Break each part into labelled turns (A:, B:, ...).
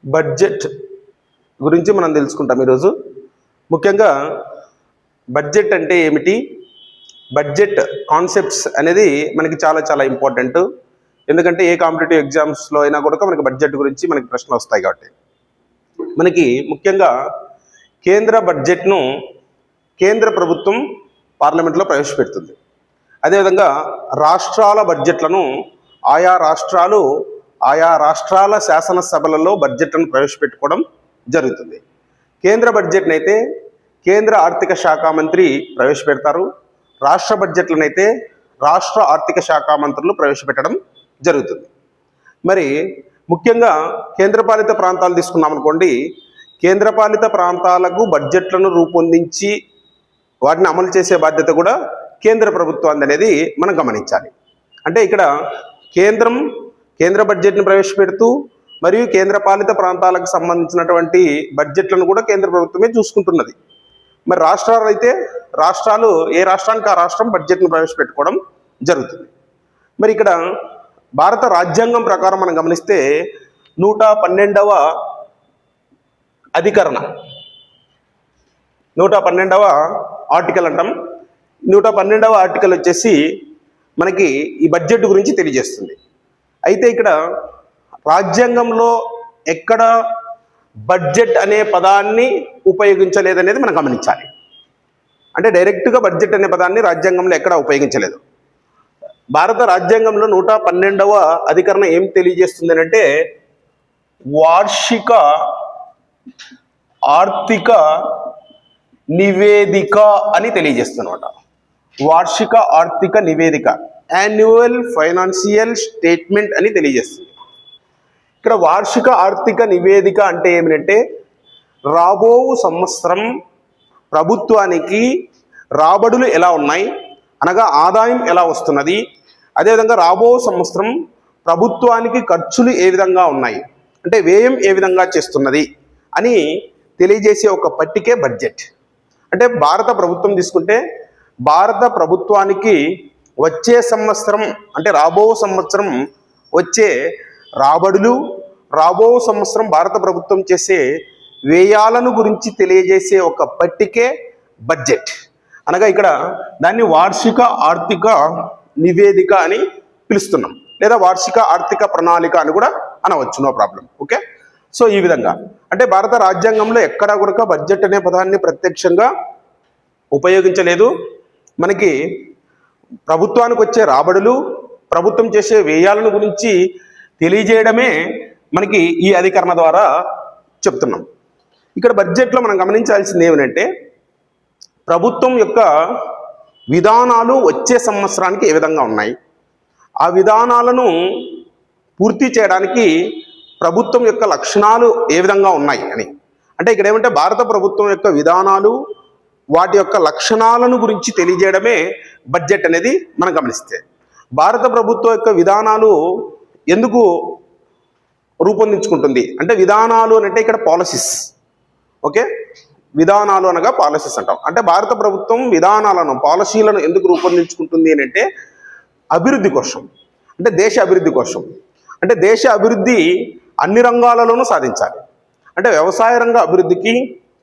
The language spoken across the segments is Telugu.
A: బడ్జెట్ గురించి మనం తెలుసుకుంటాం ఈరోజు. ముఖ్యంగా బడ్జెట్ అంటే ఏమిటి, బడ్జెట్ కాన్సెప్ట్స్ అనేది మనకి చాలా చాలా ఇంపార్టెంట్. ఎందుకంటే ఏ కాంపిటేటివ్ ఎగ్జామ్స్లో అయినా కూడా మనకి బడ్జెట్ గురించి మనకి ప్రశ్నలు వస్తాయి. కాబట్టి మనకి ముఖ్యంగా కేంద్ర బడ్జెట్ను కేంద్ర ప్రభుత్వం పార్లమెంట్లో ప్రవేశపెడుతుంది. అదేవిధంగా రాష్ట్రాల బడ్జెట్లను ఆయా రాష్ట్రాల శాసనసభలలో బడ్జెట్లను ప్రవేశపెట్టుకోవడం జరుగుతుంది. కేంద్ర బడ్జెట్ని అయితే కేంద్ర ఆర్థిక శాఖ మంత్రి ప్రవేశపెడతారు. రాష్ట్ర బడ్జెట్లను అయితే రాష్ట్ర ఆర్థిక శాఖ మంత్రులు ప్రవేశపెట్టడం జరుగుతుంది. మరి ముఖ్యంగా కేంద్రపాలిత ప్రాంతాలు తీసుకున్నాం అనుకోండి, కేంద్రపాలిత ప్రాంతాలకు బడ్జెట్లను రూపొందించి వాటిని అమలు చేసే బాధ్యత కూడా కేంద్ర ప్రభుత్వాన్ని అనేది మనం గమనించాలి. అంటే ఇక్కడ కేంద్ర బడ్జెట్ని ప్రవేశపెడుతూ మరియు కేంద్రపాలిత ప్రాంతాలకు సంబంధించినటువంటి బడ్జెట్లను కూడా కేంద్ర ప్రభుత్వమే చూసుకుంటున్నది. మరి రాష్ట్రాలు అయితే రాష్ట్రాలు ఏ రాష్ట్రానికి ఆ రాష్ట్రం బడ్జెట్ను ప్రవేశపెట్టుకోవడం జరుగుతుంది. మరి ఇక్కడ భారత రాజ్యాంగం ప్రకారం మనం గమనిస్తే 112వ అధికరణ 112వ ఆర్టికల్ అంటాం. 112వ ఆర్టికల్ వచ్చేసి మనకి ఈ బడ్జెట్ గురించి తెలియజేస్తుంది. అయితే ఇక్కడ రాజ్యాంగంలో ఎక్కడ బడ్జెట్ అనే పదాన్ని ఉపయోగించలేదనేది మనం గమనించాలి. అంటే డైరెక్ట్గా బడ్జెట్ అనే పదాన్ని రాజ్యాంగంలో ఎక్కడ ఉపయోగించలేదు. భారత రాజ్యాంగంలో 112వ అధికరణ ఏం తెలియజేస్తుంది అంటే వార్షిక ఆర్థిక నివేదిక అని తెలియజేస్తున్నమాట. వార్షిక ఆర్థిక నివేదిక, యాన్యువల్ ఫైనాన్షియల్ స్టేట్మెంట్ అని తెలియజేస్తుంది. ఇక్కడ వార్షిక ఆర్థిక నివేదిక అంటే ఏమిటంటే రాబో సంవత్సరం ప్రభుత్వానికి రాబడులు ఎలా ఉన్నాయి, అనగా ఆదాయం ఎలా వస్తున్నది, అదేవిధంగా రాబో సంవత్సరం ప్రభుత్వానికి ఖర్చులు ఏ విధంగా ఉన్నాయి, అంటే వ్యయం ఏ విధంగా చేస్తున్నది అని తెలియజేసే ఒక పట్టికే బడ్జెట్. అంటే భారత ప్రభుత్వం తీసుకుంటే భారత ప్రభుత్వానికి వచ్చే సంవత్సరం అంటే రాబో సంవత్సరం వచ్చే రాబడులు, రాబో సంవత్సరం భారత ప్రభుత్వం చేసే వ్యయాలను గురించి తెలియజేసే ఒక పట్టికే బడ్జెట్. అనగా ఇక్కడ దాన్ని వార్షిక ఆర్థిక నివేదిక అని పిలుస్తున్నాం, లేదా వార్షిక ఆర్థిక ప్రణాళిక అని కూడా అనవచ్చు, నో ప్రాబ్లం. ఓకే, సో ఈ విధంగా అంటే భారత రాజ్యాంగంలో ఎక్కడా కూడా బడ్జెట్ అనే పదాన్ని ప్రత్యక్షంగా ఉపయోగించలేదు. మనకి ప్రభుత్వానికి వచ్చే రాబడులు, ప్రభుత్వం చేసే వ్యయాలను గురించి తెలియజేయడమే మనకి ఈ అధికరణ ద్వారా చెప్తున్నాం. ఇక్కడ బడ్జెట్లో మనం గమనించాల్సింది ఏమిటంటే ప్రభుత్వం యొక్క విధానాలు వచ్చే సంవత్సరానికి ఏ విధంగా ఉన్నాయి, ఆ విధానాలను పూర్తి చేయడానికి ప్రభుత్వం యొక్క లక్షణాలు ఏ విధంగా ఉన్నాయి అని. అంటే ఇక్కడ ఏమంటే భారత ప్రభుత్వం యొక్క విధానాలు, వాటి యొక్క లక్షణాలను గురించి తెలియజేయడమే బడ్జెట్ అనేది మనం గమనిస్తే, భారత ప్రభుత్వం యొక్క విధానాలు ఎందుకు రూపొందించుకుంటుంది అంటే విధానాలు అంటే ఇక్కడ పాలసీస్. ఓకే, విధానాలు అనగా పాలసీస్ అంటాం. అంటే భారత ప్రభుత్వం విధానాలను, పాలసీలను ఎందుకు రూపొందించుకుంటుంది అని అంటే అభివృద్ధి కోసం, అంటే దేశ అభివృద్ధి కోసం. అంటే దేశ అభివృద్ధి అన్ని రంగాలలోనూ సాధించాలి. అంటే వ్యవసాయ రంగ అభివృద్ధికి,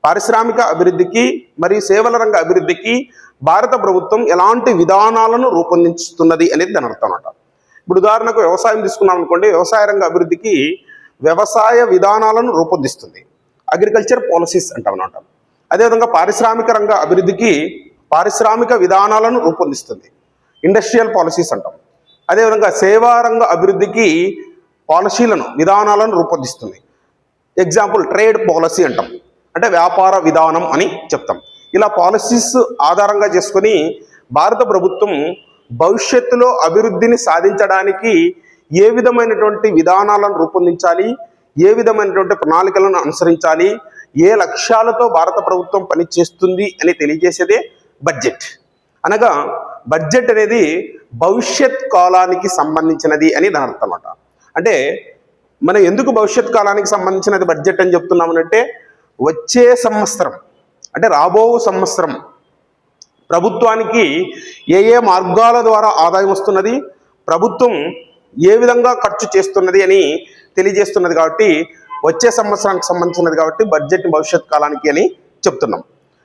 A: పారిశ్రామిక అభివృద్ధికి మరియు సేవల రంగ అభివృద్ధికి భారత ప్రభుత్వం ఎలాంటి విధానాలను రూపొందించుతున్నది అనేది దాని అర్థం అన్నమాట. ఇప్పుడు ఉదాహరణకు వ్యవసాయం తీసుకున్నాం అనుకోండి, వ్యవసాయ రంగ అభివృద్ధికి వ్యవసాయ విధానాలను రూపొందిస్తుంది, అగ్రికల్చర్ పాలసీస్ అంటాం అన్నమాట. అదేవిధంగా పారిశ్రామిక రంగ అభివృద్ధికి పారిశ్రామిక విధానాలను రూపొందిస్తుంది, ఇండస్ట్రియల్ పాలసీస్ అంటాం. అదేవిధంగా సేవా రంగ అభివృద్ధికి పాలసీలను, విధానాలను రూపొందిస్తుంది. ఎగ్జాంపుల్ ట్రేడ్ పాలసీ అంటాం, అంటే వ్యాపార విధానం అని చెప్తాం. ఇలా పాలసీస్ ఆధారంగా చేసుకొని భారత ప్రభుత్వం భవిష్యత్తులో అభివృద్ధిని సాధించడానికి ఏ విధమైనటువంటి విధానాలను రూపొందించాలి, ఏ విధమైనటువంటి ప్రణాళికలను అనుసరించాలి, ఏ లక్ష్యాలతో భారత ప్రభుత్వం పనిచేస్తుంది అని తెలియజేసేదే బడ్జెట్. అనగా బడ్జెట్ అనేది భవిష్యత్ కాలానికి సంబంధించినది అని దాని అర్థం అన్నమాట. అంటే మనం ఎందుకు భవిష్యత్ కాలానికి సంబంధించినది బడ్జెట్ అని చెప్తున్నామనంటే వచ్చే సంవత్సరం అంటే రాబో సంవత్సరం ప్రభుత్వానికి ఏ ఏ మార్గాల ద్వారా ఆదాయం వస్తున్నది, ప్రభుత్వం ఏ విధంగా ఖర్చు చేస్తున్నది అని తెలియజేస్తున్నది. కాబట్టి వచ్చే సంవత్సరానికి సంబంధించినది కాబట్టి బడ్జెట్ని భవిష్యత్ కాలానికి అని చెప్తున్నాం.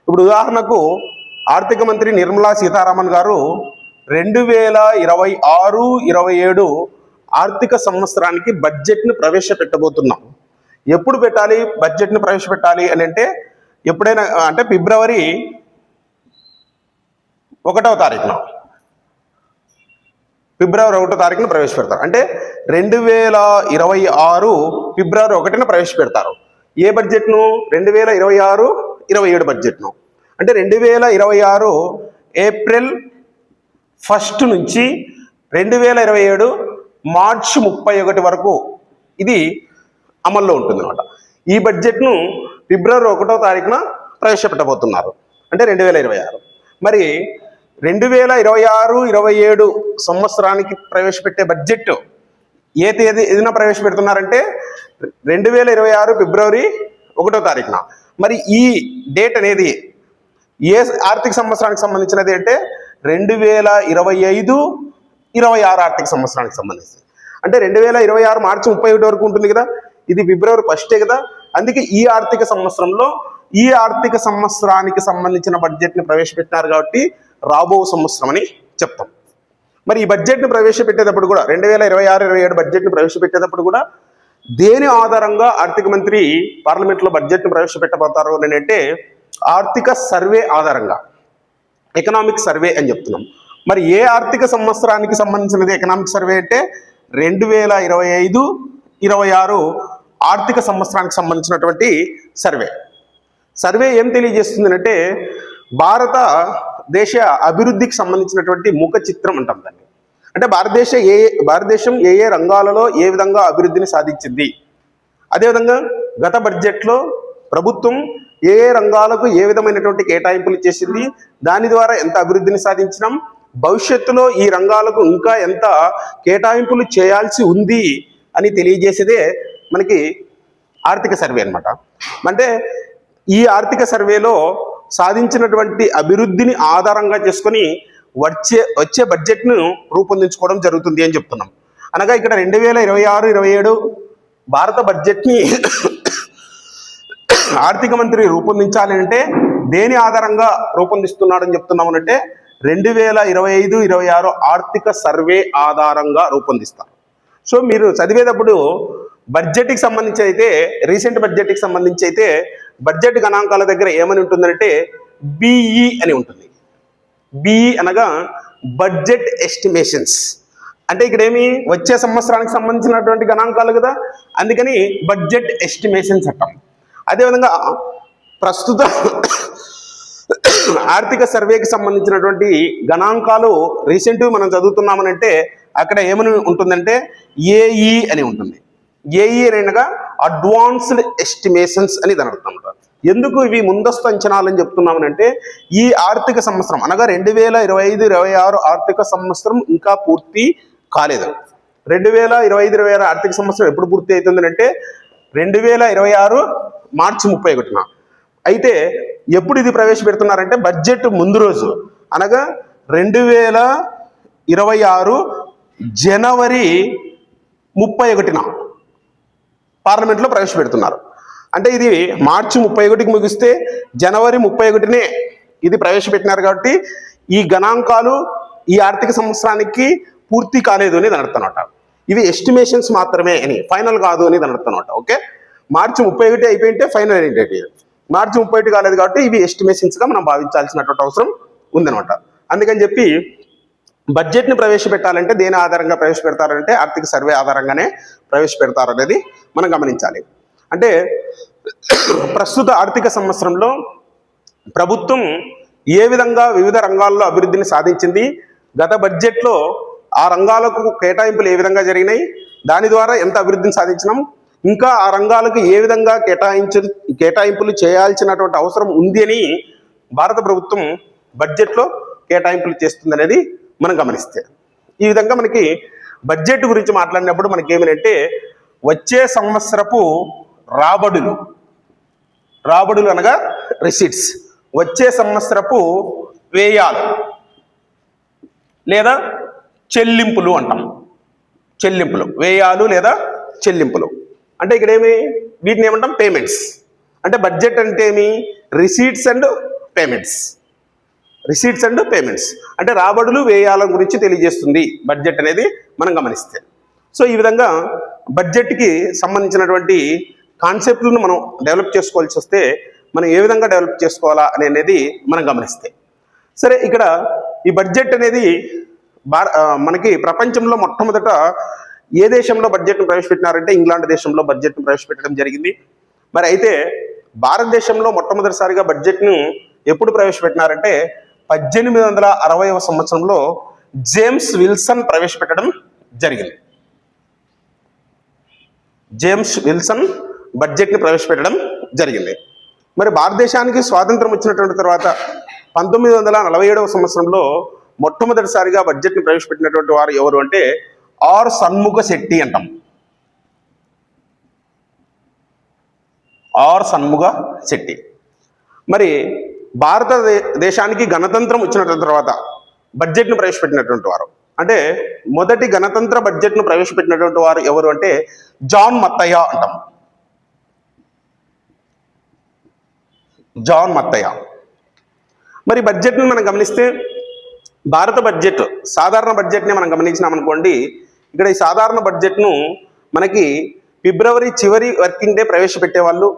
A: ఇప్పుడు ఉదాహరణకు ఆర్థిక మంత్రి నిర్మలా సీతారామన్ గారు 2026-27 ఆర్థిక సంవత్సరానికి బడ్జెట్ను ప్రవేశపెట్టబోతున్నాం. ఎప్పుడు పెట్టాలి బడ్జెట్ను ప్రవేశపెట్టాలి అని అంటే ఎప్పుడైనా అంటే ఫిబ్రవరి 1వ తారీఖున ప్రవేశపెడతారు. అంటే 2026 ఫిబ్రవరి 1న ప్రవేశపెడతారు. ఏ బడ్జెట్ను? 2026-27 బడ్జెట్ను. అంటే 2026 ఏప్రిల్ 1 నుంచి 2027 మార్చి 31 వరకు ఇది అమల్లో ఉంటుంది అన్నమాట. ఈ బడ్జెట్ను ఫిబ్రవరి 1వ తారీఖున ప్రవేశపెట్టబోతున్నారు. అంటే 2026. మరి 2026-27 సంవత్సరానికి ప్రవేశపెట్టే బడ్జెట్ ఏ తేదీన ప్రవేశపెడుతున్నారంటే 2026 ఫిబ్రవరి 1వ తారీఖున. మరి ఈ డేట్ అనేది ఏ ఆర్థిక సంవత్సరానికి సంబంధించినది అంటే 2025-26 ఆర్థిక సంవత్సరానికి సంబంధించి. అంటే 2026 మార్చి 31 వరకు ఉంటుంది కదా, ఇది ఫిబ్రవరి 1 కదా. అందుకే ఈ ఆర్థిక సంవత్సరంలో ఈ ఆర్థిక సంవత్సరానికి సంబంధించిన బడ్జెట్ని ప్రవేశపెట్టినారు కాబట్టి రాబో సంవత్సరం అని చెప్తాం. మరి ఈ బడ్జెట్ను ప్రవేశపెట్టేటప్పుడు కూడా 2026-27 బడ్జెట్ను ప్రవేశపెట్టేటప్పుడు కూడా దేని ఆధారంగా ఆర్థిక మంత్రి పార్లమెంట్లో బడ్జెట్ను ప్రవేశపెట్టబోతారు అని అంటే ఆర్థిక సర్వే ఆధారంగా, ఎకనామిక్ సర్వే అని చెప్తున్నాం. మరి ఏ ఆర్థిక సంవత్సరానికి సంబంధించినది ఎకనామిక్ సర్వే అంటే 2025-26 ఆర్థిక సంవత్సరానికి సంబంధించినటువంటి సర్వే ఏం తెలియజేస్తుంది అంటే భారతదేశ అభివృద్ధికి సంబంధించినటువంటి ముఖ చిత్రం అంటాం దాన్ని. అంటే భారతదేశం ఏ రంగాలలో ఏ విధంగా అభివృద్ధిని సాధించింది, అదేవిధంగా గత బడ్జెట్లో ప్రభుత్వం ఏ రంగాలకు ఏ విధమైనటువంటి కేటాయింపులు చేసింది, దాని ద్వారా ఎంత అభివృద్ధిని సాధించినాం, భవిష్యత్తులో ఈ రంగాలకు ఇంకా ఎంత కేటాయింపులు చేయాల్సి ఉంది అని తెలియజేసేదే మనకి ఆర్థిక సర్వే అన్నమాట. అంటే ఈ ఆర్థిక సర్వేలో సాధించినటువంటి అభివృద్ధిని ఆధారంగా చేసుకొని వచ్చే బడ్జెట్ను రూపొందించుకోవడం జరుగుతుంది అని చెప్తున్నాం. అనగా ఇక్కడ 2026-27 భారత బడ్జెట్ని ఆర్థిక మంత్రి రూపొందించాలి అంటే దేని ఆధారంగా రూపొందిస్తున్నాడని చెప్తున్నామనంటే 2025-26 ఆర్థిక సర్వే ఆధారంగా రూపొందిస్తారు. సో మీరు చదివేటప్పుడు బడ్జెట్కి సంబంధించి అయితే రీసెంట్ బడ్జెట్కి సంబంధించి అయితే బడ్జెట్ గణాంకాల దగ్గర ఏమని ఉంటుందంటే బిఈ అని ఉంటుంది. బిఈ అనగా బడ్జెట్ ఎస్టిమేషన్స్. అంటే ఇక్కడ ఏమి వచ్చే సంవత్సరానికి సంబంధించినటువంటి గణాంకాలు కదా, అందుకని బడ్జెట్ ఎస్టిమేషన్స్ అంటాం. అదేవిధంగా ప్రస్తుత ఆర్థిక సర్వేకి సంబంధించినటువంటి గణాంకాలు రీసెంట్గా మనం చదువుతున్నామనంటే అక్కడ ఏమని ఉంటుందంటే ఏఈ అని ఉంటుంది. ఏఈ అనగా అడ్వాన్స్డ్ ఎస్టిమేషన్స్ అని దాని అర్థం. ఎందుకు ఇవి ముందస్తు అంచనాలు అని చెప్తున్నామనంటే ఈ ఆర్థిక సంవత్సరం అనగా 2025-26 ఆర్థిక సంవత్సరం ఇంకా పూర్తి కాలేదు. 2025-26 ఆర్థిక సంవత్సరం ఎప్పుడు పూర్తి అవుతుంది అంటే 2026 మార్చి 31న. అయితే ఎప్పుడు ఇది ప్రవేశపెడుతున్నారంటే బడ్జెట్ ముందు రోజు అనగా 2026 జనవరి 31న పార్లమెంట్లో ప్రవేశపెడుతున్నారు. అంటే ఇది మార్చి 31కి ముగిస్తే జనవరి 31నే ఇది ప్రవేశపెట్టినారు కాబట్టి ఈ గణాంకాలు ఈ ఆర్థిక సంవత్సరానికి పూర్తి కాలేదు అని దాని అర్థం అన్నమాట. ఇవి ఎస్టిమేషన్స్ మాత్రమే అని, ఫైనల్ కాదు అని దాని అర్థం అన్నమాట. ఓకే, మార్చి 31 అయిపోయింటే ఫైనల్ ఏంటంటే మార్చి 31 కాలేదు కాబట్టి ఇవి ఎస్టిమేషన్స్గా మనం భావించాల్సినటువంటి అవసరం ఉందన్నమాట. అందుకని చెప్పి బడ్జెట్ని ప్రవేశపెట్టాలంటే దేని ఆధారంగా ప్రవేశపెడతారంటే ఆర్థిక సర్వే ఆధారంగానే ప్రవేశపెడతారనేది మనం గమనించాలి. అంటే ప్రస్తుత ఆర్థిక సంవత్సరంలో ప్రభుత్వం ఏ విధంగా వివిధ రంగాల్లో అభివృద్ధిని సాధించింది, గత బడ్జెట్లో ఆ రంగాలకు కేటాయింపులు ఏ విధంగా జరిగినాయి, దాని ద్వారా ఎంత అభివృద్ధిని సాధించినాం, ఇంకా ఆ రంగాలకు ఏ విధంగా కేటాయింపులు చేయాల్సినటువంటి అవసరం ఉంది అని భారత ప్రభుత్వం బడ్జెట్లో కేటాయింపులు చేస్తుందనేది మనం గమనిస్తే, ఈ విధంగా మనకి బడ్జెట్ గురించి మాట్లాడినప్పుడు మనకి ఏమిటంటే వచ్చే సంవత్సరపు రాబడులు అనగా రిసీట్స్, వచ్చే సంవత్సరపు వ్యయాలు లేదా చెల్లింపులు అంటాం. వ్యయాలు లేదా చెల్లింపులు. అంటే ఇక్కడ వీటిని ఏమంటాం పేమెంట్స్. అంటే బడ్జెట్ అంటే రిసీట్స్ అండ్ పేమెంట్స్. అంటే రాబడులు వ్యయాల గురించి తెలియజేస్తుంది బడ్జెట్ అనేది మనం గమనిస్తే. సో ఈ విధంగా బడ్జెట్కి సంబంధించినటువంటి కాన్సెప్ట్లను మనం డెవలప్ చేసుకోవాల్సి వస్తే మనం ఏ విధంగా డెవలప్ చేసుకోవాలా అనేది మనం గమనిస్తే. సరే, ఇక్కడ ఈ బడ్జెట్ అనేది మనకి ప్రపంచంలో మొట్టమొదట ఏ దేశంలో బడ్జెట్ను ప్రవేశపెట్టినారంటే ఇంగ్లాండ్ దేశంలో బడ్జెట్ను ప్రవేశపెట్టడం జరిగింది. మరి అయితే భారతదేశంలో మొట్టమొదటిసారిగా బడ్జెట్ను ఎప్పుడు ప్రవేశపెట్టినారంటే 1860వ సంవత్సరంలో జేమ్స్ విల్సన్ ప్రవేశపెట్టడం జరిగింది. బడ్జెట్ని ప్రవేశపెట్టడం జరిగింది. మరి భారతదేశానికి స్వాతంత్రం వచ్చినటువంటి తర్వాత 1947వ సంవత్సరంలో మొట్టమొదటిసారిగా బడ్జెట్ని ప్రవేశపెట్టినటువంటి వారు ఎవరు అంటే ఆర్ షణ్ముగ శెట్టి అంటాం. మరి భారతదేశానికి గణతంత్రం వచ్చిన తర్వాత బడ్జెట్ను ప్రవేశపెట్టినటువంటి వారు అంటే మొదటి గణతంత్ర బడ్జెట్ను ప్రవేశపెట్టినటువంటి వారు ఎవరు అంటే జాన్ మత్తయ్య అంటాం. మరి బడ్జెట్ను మనం గమనిస్తే భారత బడ్జెట్ సాధారణ బడ్జెట్ని మనం గమనించినామనుకోండి, ఇక్కడ ఈ సాధారణ బడ్జెట్ను మనకి ఫిబ్రవరి చివరి వర్కింగ్ డే ప్రవేశపెట్టేవాళ్ళు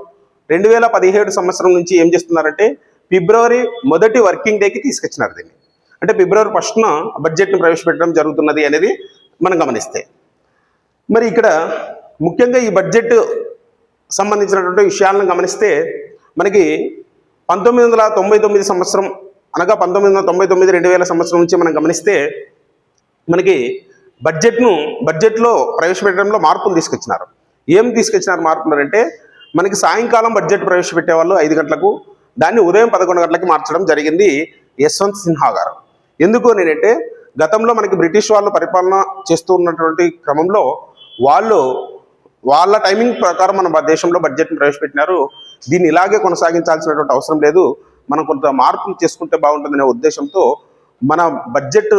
A: 2017 సంవత్సరం నుంచి ఏం చేస్తున్నారంటే ఫిబ్రవరి మొదటి వర్కింగ్ డేకి తీసుకొచ్చినారు దీన్ని. అంటే ఫిబ్రవరి 1న బడ్జెట్ను ప్రవేశపెట్టడం జరుగుతున్నది అనేది మనం గమనిస్తే. మరి ఇక్కడ ముఖ్యంగా ఈ బడ్జెట్ సంబంధించినటువంటి విషయాలను గమనిస్తే మనకి 1999 సంవత్సరం అనగా 1999-2000 సంవత్సరం నుంచి మనం గమనిస్తే మనకి బడ్జెట్లో ప్రవేశపెట్టడంలో మార్పులు తీసుకొచ్చినారు. ఏం తీసుకొచ్చినారు మార్పులు అంటే మనకి సాయంకాలం బడ్జెట్ ప్రవేశపెట్టేవాళ్ళు 5 గంటలకు, దాన్ని ఉదయం 11 గంటలకి మార్చడం జరిగింది యశ్వంత్ సిన్హా గారు. ఎందుకు నేనంటే గతంలో మనకి బ్రిటిష్ వాళ్ళు పరిపాలన చేస్తూ ఉన్నటువంటి క్రమంలో వాళ్ళ టైమింగ్ ప్రకారం మన దేశంలో బడ్జెట్ని ప్రవేశపెట్టినారు. దీన్ని ఇలాగే కొనసాగించాల్సినటువంటి అవసరం లేదు, మనం కొంత మార్పులు చేసుకుంటే బాగుంటుందనే ఉద్దేశంతో మన బడ్జెట్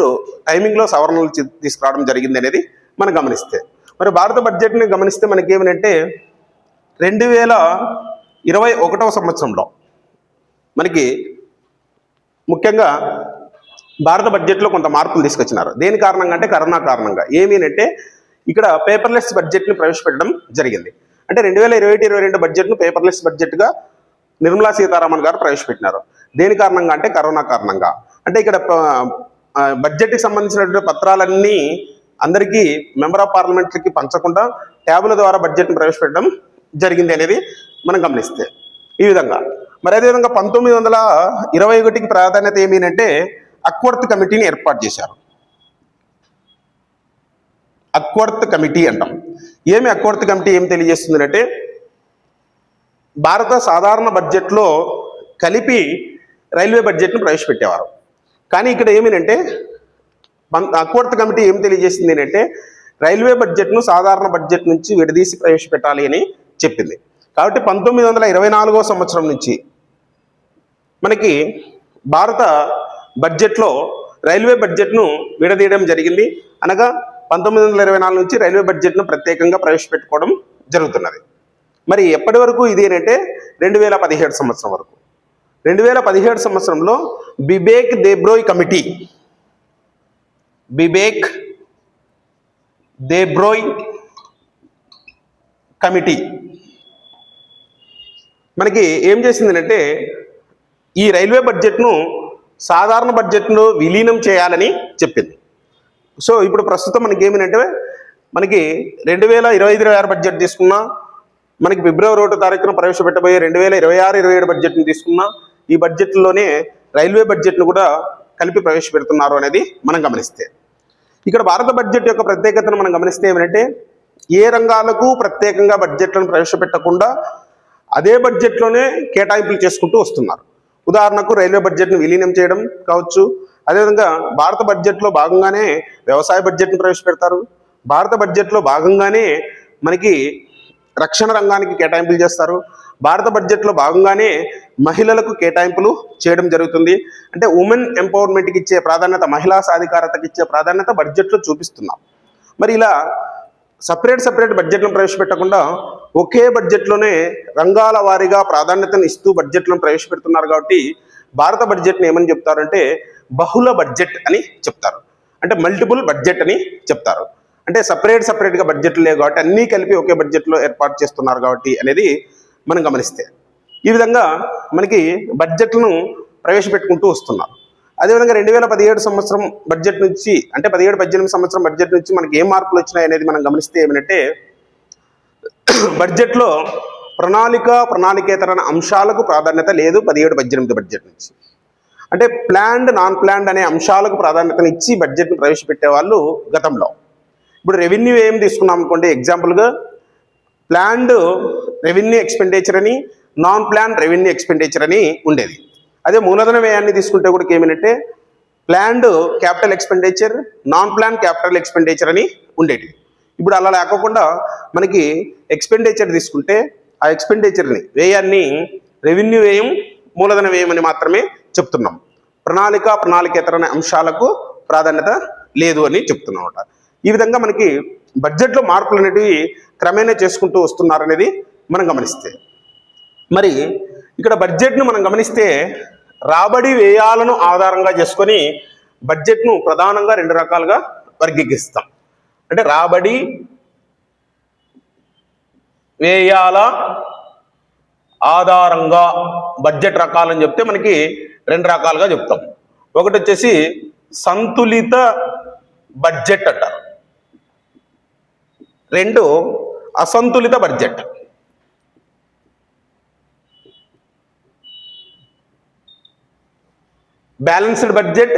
A: టైమింగ్లో సవరణలు తీసుకురావడం జరిగింది అనేది మనం గమనిస్తే. మరి భారత బడ్జెట్ని గమనిస్తే మనకి ఏమనంటే 2021వ సంవత్సరంలో మనకి ముఖ్యంగా భారత బడ్జెట్లో కొంత మార్పులు తీసుకొచ్చినారు. దేని కారణంగా అంటే కరోనా కారణంగా. అంటే ఇక్కడ పేపర్లెస్ బడ్జెట్ని ప్రవేశపెట్టడం జరిగింది. అంటే 2021-22 బడ్జెట్ను పేపర్లెస్ బడ్జెట్గా నిర్మలా సీతారామన్ గారు ప్రవేశపెట్టినారు. దేని కారణంగా అంటే కరోనా కారణంగా. అంటే ఇక్కడ బడ్జెట్కి సంబంధించినటువంటి పత్రాలన్నీ అందరికీ మెంబర్ ఆఫ్ పార్లమెంట్కి పంచకుండా ట్యాబుల ద్వారా బడ్జెట్ను ప్రవేశపెట్టడం జరిగింది అనేది మనం గమనిస్తే ఈ విధంగా. మరి అదేవిధంగా 1921కి ప్రాధాన్యత అంటే అక్వర్త్ కమిటీని ఏర్పాటు చేశారు. అక్వర్త్ కమిటీ అంటాం. అక్వర్త్ కమిటీ ఏం తెలియజేస్తుంది అంటే భారత సాధారణ బడ్జెట్లో కలిపి రైల్వే బడ్జెట్ను ప్రవేశపెట్టేవారు. కానీ ఇక్కడ అంటే అక్వర్త్ కమిటీ ఏం తెలియజేసింది అంటే రైల్వే బడ్జెట్ను సాధారణ బడ్జెట్ నుంచి విడదీసి ప్రవేశపెట్టాలి అని చెప్పింది. కాబట్టి 1924వ సంవత్సరం నుంచి మనకి భారత బడ్జెట్లో రైల్వే బడ్జెట్ను విడదీయడం జరిగింది. అనగా 1924 నుంచి రైల్వే బడ్జెట్ను ప్రత్యేకంగా ప్రవేశపెట్టుకోవడం జరుగుతున్నది. మరి ఎప్పటి వరకు ఇది అంటే 2017 సంవత్సరం వరకు. 2017 సంవత్సరంలో బిబేక్ దేబ్రోయ్ కమిటీ మనకి ఏం చేసిందంటే ఈ రైల్వే బడ్జెట్ను సాధారణ బడ్జెట్లో విలీనం చేయాలని చెప్పింది. సో ఇప్పుడు ప్రస్తుతం మనకి మనకి 2025-26 బడ్జెట్ తీసుకున్నా, మనకి ఫిబ్రవరి 1వ తారీఖున ప్రవేశపెట్టబోయే 2026-27 బడ్జెట్ని తీసుకున్నా ఈ బడ్జెట్లోనే రైల్వే బడ్జెట్ను కూడా కలిపి ప్రవేశపెడుతున్నారు అనేది మనం గమనిస్తే. ఇక్కడ భారత బడ్జెట్ యొక్క ప్రత్యేకతను మనం గమనిస్తే ఏ రంగాలకు ప్రత్యేకంగా బడ్జెట్లను ప్రవేశపెట్టకుండా అదే బడ్జెట్లోనే కేటాయింపులు చేసుకుంటూ వస్తున్నారు. ఉదాహరణకు రైల్వే బడ్జెట్ను విలీనం చేయడం కావచ్చు. అదేవిధంగా భారత బడ్జెట్లో భాగంగానే వ్యవసాయ బడ్జెట్ను ప్రవేశపెడతారు. భారత బడ్జెట్లో భాగంగానే మనకి రక్షణ రంగానికి కేటాయింపులు చేస్తారు. భారత బడ్జెట్లో భాగంగానే మహిళలకు కేటాయింపులు చేయడం జరుగుతుంది. అంటే ఉమెన్ ఎంపవర్మెంట్కి ఇచ్చే ప్రాధాన్యత, మహిళా సాధికారతకి ఇచ్చే ప్రాధాన్యత బడ్జెట్లో చూపిస్తున్నాం. మరి ఇలా సపరేట్ బడ్జెట్లను ప్రవేశపెట్టకుండా ఒకే బడ్జెట్లోనే రంగాల వారీగా ప్రాధాన్యతను ఇస్తూ బడ్జెట్లను ప్రవేశపెడుతున్నారు కాబట్టి భారత బడ్జెట్ని ఏమని చెప్తారంటే బహుళ బడ్జెట్ అని చెప్తారు. అంటే మల్టిపుల్ బడ్జెట్ అని చెప్తారు. అంటే సపరేట్గా బడ్జెట్లు లేవు కాబట్టి అన్నీ కలిపి ఒకే బడ్జెట్లో ఏర్పాటు చేస్తున్నారు కాబట్టి అనేది మనం గమనిస్తే ఈ విధంగా మనకి బడ్జెట్లను ప్రవేశపెట్టుకుంటూ వస్తున్నారు. అదేవిధంగా 2017 సంవత్సరం బడ్జెట్ నుంచి అంటే 17-18 సంవత్సరం బడ్జెట్ నుంచి మనకి ఏం మార్పులు వచ్చినాయి అనేది మనం గమనిస్తే ఏమంటే బడ్జెట్లో ప్రణాళికేతర అంశాలకు ప్రాధాన్యత లేదు 17-18 బడ్జెట్ నుంచి. అంటే ప్లాన్డ్ నాన్ ప్లాన్డ్ అనే అంశాలకు ప్రాధాన్యతను ఇచ్చి బడ్జెట్ను ప్రవేశపెట్టే వాళ్ళు గతంలో. ఇప్పుడు రెవెన్యూ ఏం తీసుకున్నాం అనుకోండి, ఎగ్జాంపుల్గా ప్లాన్డ్ రెవెన్యూ ఎక్స్పెండిచర్ అని నాన్ ప్లాన్ రెవెన్యూ ఎక్స్పెండిచర్ అని ఉండేది. అదే మూలధన వ్యయాన్ని తీసుకుంటే కూడా ఏమిటంటే planned capital expenditure, non plan capital expenditure అని ఉండేది. ఇప్పుడు అలా లేకుండా మనకి ఎక్స్పెండిచర్ తీసుకుంటే ఆ ఎక్స్పెండిచర్ని వ్యయాన్ని రెవెన్యూ వ్యయం, మూలధన వ్యయం అని మాత్రమే చెప్తున్నాం. ప్రణాళికేతర అంశాలకు ప్రాధాన్యత లేదు అని చెప్తున్నాం అన్నమాట. ఈ విధంగా మనకి బడ్జెట్లో మార్పులు అనేటివి క్రమేణా చేసుకుంటూ వస్తున్నారనేది మనం గమనిస్తే, మరి ఇక్కడ బడ్జెట్ను మనం గమనిస్తే రాబడి వ్యయాలను ఆధారంగా చేసుకొని బడ్జెట్ను ప్రధానంగా 2 రకాలుగా వర్గీకరిస్తాం. అంటే రాబడి వ్యయాల ఆధారంగా బడ్జెట్ రకాలని చెప్తే మనకి 2 రకాలుగా చెప్తాం. ఒకటి వచ్చేసి సంతులిత బడ్జెట్ అంటారు, 2 అసంతులిత budget. Balanced budget,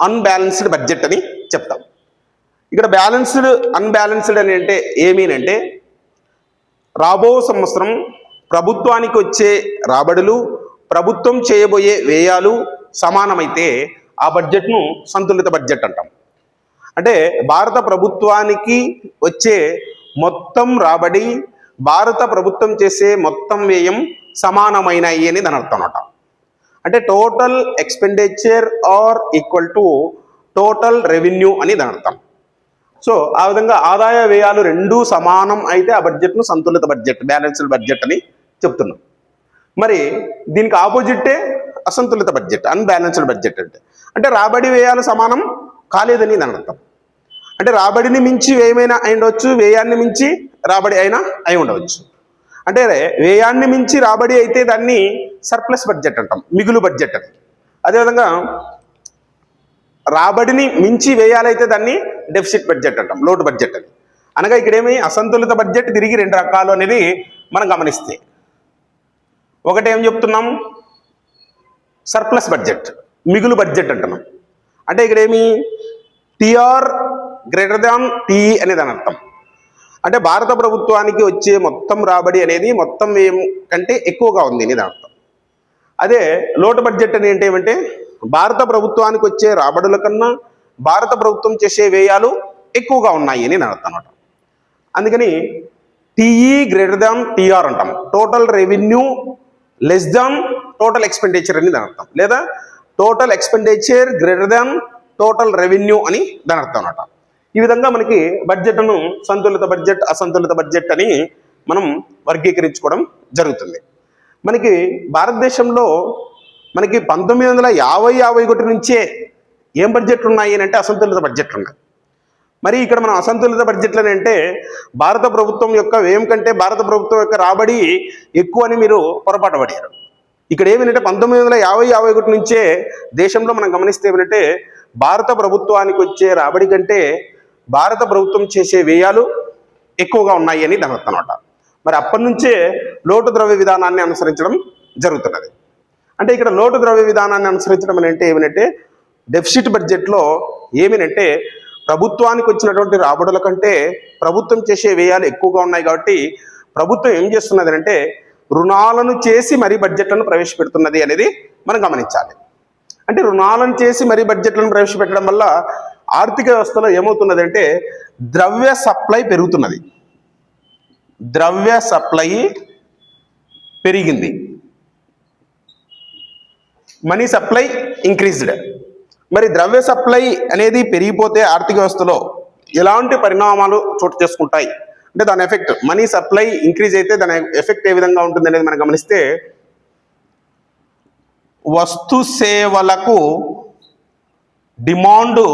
A: unbalanced budget అని చెప్తాం. ఇక్కడ బ్యాలెన్స్డ్ అన్బ్యాలెన్స్డ్ అని అంటే ఏమీనంటే రాబో సంవత్సరం ప్రభుత్వానికి వచ్చే రాబడులు, ప్రభుత్వం చేయబోయే వ్యయాలు సమానమైతే ఆ బడ్జెట్ను సంతులిత బడ్జెట్ అంటాం. అంటే భారత ప్రభుత్వానికి వచ్చే మొత్తం రాబడి, భారత ప్రభుత్వం చేసే మొత్తం వ్యయం సమానమైనవి అని దాని అర్థం అన్నమాట. అంటే total expenditure are equal to total revenue అని దాని అర్థం. సో ఆ విధంగా ఆదాయ వ్యయాలు 2 సమానం అయితే ఆ బడ్జెట్ను సంతులిత బడ్జెట్, బ్యాలెన్స్డ్ బడ్జెట్ అని చెప్తున్నాం. మరి దీనికి ఆపోజిటే అసంతులిత బడ్జెట్, అన్బ్యాలెన్స్డ్ బడ్జెట్. అంటే రాబడి వ్యయాలు సమానం కాలేదని దాని అర్థం. అంటే రాబడిని మించి వ్యయమైనా అయి ఉండవచ్చు, వ్యయాన్ని మించి రాబడి అయినా అయి ఉండవచ్చు. అంటే వ్యయాన్ని మించి రాబడి అయితే దాన్ని సర్ప్లస్ బడ్జెట్ అంటాం, మిగులు బడ్జెట్ అని. అదేవిధంగా రాబడిని మించి వ్యయాలైతే దాన్ని డెఫిసిట్ బడ్జెట్ అంటాం, లోటు బడ్జెట్ అని. అనగా ఇక్కడేమి అసంతులిత బడ్జెట్ తిరిగి 2 రకాలు అనేది మనం గమనిస్తే, ఒకటి ఏం చెప్తున్నాం, సర్ప్లస్ బడ్జెట్, మిగులు బడ్జెట్ అంటున్నాం. అంటే ఇక్కడేమి టిఆర్ గ్రేటర్ దాన్ టిఈ అనేది అని అర్థం. అంటే భారత ప్రభుత్వానికి వచ్చే మొత్తం రాబడి అనేది మొత్తం వ్యయం కంటే ఎక్కువగా ఉంది అని దాని అర్థం. అదే లోటు బడ్జెట్ అని ఏమంటే భారత ప్రభుత్వానికి వచ్చే రాబడుల కన్నా భారత ప్రభుత్వం చేసే వ్యయాలు ఎక్కువగా ఉన్నాయి అని నేను అర్థం అన్నమాట. అందుకని టిఈ గ్రేటర్ దాన్ టిఆర్ అంటాం, total revenue less than total expenditure అని దాని అర్థం, లేదా total expenditure greater than total revenue అని దాని అర్థం అన్నమాట. ఈ విధంగా మనకి బడ్జెట్ను సంతులిత బడ్జెట్, అసంతులిత బడ్జెట్ అని మనం వర్గీకరించుకోవడం జరుగుతుంది. మనకి భారతదేశంలో మనకి 1950-51 నుంచే ఏం బడ్జెట్లు ఉన్నాయి అంటే అసంతులిత బడ్జెట్లు ఉన్నాయి. మరి ఇక్కడ మనం అసంతులిత బడ్జెట్లని అంటే భారత ప్రభుత్వం యొక్క వ్యయం కంటే భారత ప్రభుత్వం యొక్క రాబడి ఎక్కువ అని మీరు పొరపాటు పడారు. ఇక్కడ ఏమిటంటే 1950-51 నుంచే దేశంలో మనం గమనిస్తే ఏమిటంటే భారత ప్రభుత్వానికి వచ్చే రాబడి కంటే భారత ప్రభుత్వం చేసే వ్యయాలు ఎక్కువగా ఉన్నాయి అని దాని అర్థం అన్నమాట. మరి అప్పటి నుంచే లోటు ద్రవ్య విధానాన్ని అనుసరించడం జరుగుతున్నది. అంటే ఇక్కడ లోటు ద్రవ్య విధానాన్ని అనుసరించడం అంటే ఏమిటంటే డెఫిసిట్ బడ్జెట్లో ఏమిటంటే ప్రభుత్వానికి వచ్చినటువంటి రాబడుల కంటే ప్రభుత్వం చేసే వ్యయాలు ఎక్కువగా ఉన్నాయి కాబట్టి ప్రభుత్వం ఏం చేస్తున్నది అంటే రుణాలను చేసి మరీ బడ్జెట్లను ప్రవేశపెడుతున్నది అనేది మనం గమనించాలి. అంటే రుణాలను చేసి మరీ బడ్జెట్లను ప్రవేశపెట్టడం వల్ల ఆర్థిక వ్యవస్థలో ఏమవుతున్నది అంటే ద్రవ్య సప్లై పెరుగుతున్నది, ద్రవ్య సప్లై పెరిగింది, మనీ సప్లై ఇంక్రీజ్డ్. మరి ద్రవ్య సప్లై అనేది పెరిగిపోతే ఆర్థిక వ్యవస్థలో ఎలాంటి పరిణామాలు చోటు చేసుకుంటాయి అంటే దాని ఎఫెక్ట్, మనీ సప్లై ఇంక్రీజ్ అయితే దాని ఎఫెక్ట్ ఏ విధంగా ఉంటుంది అనేది మనం గమనిస్తే, వస్తు సేవలకు డిమాండ్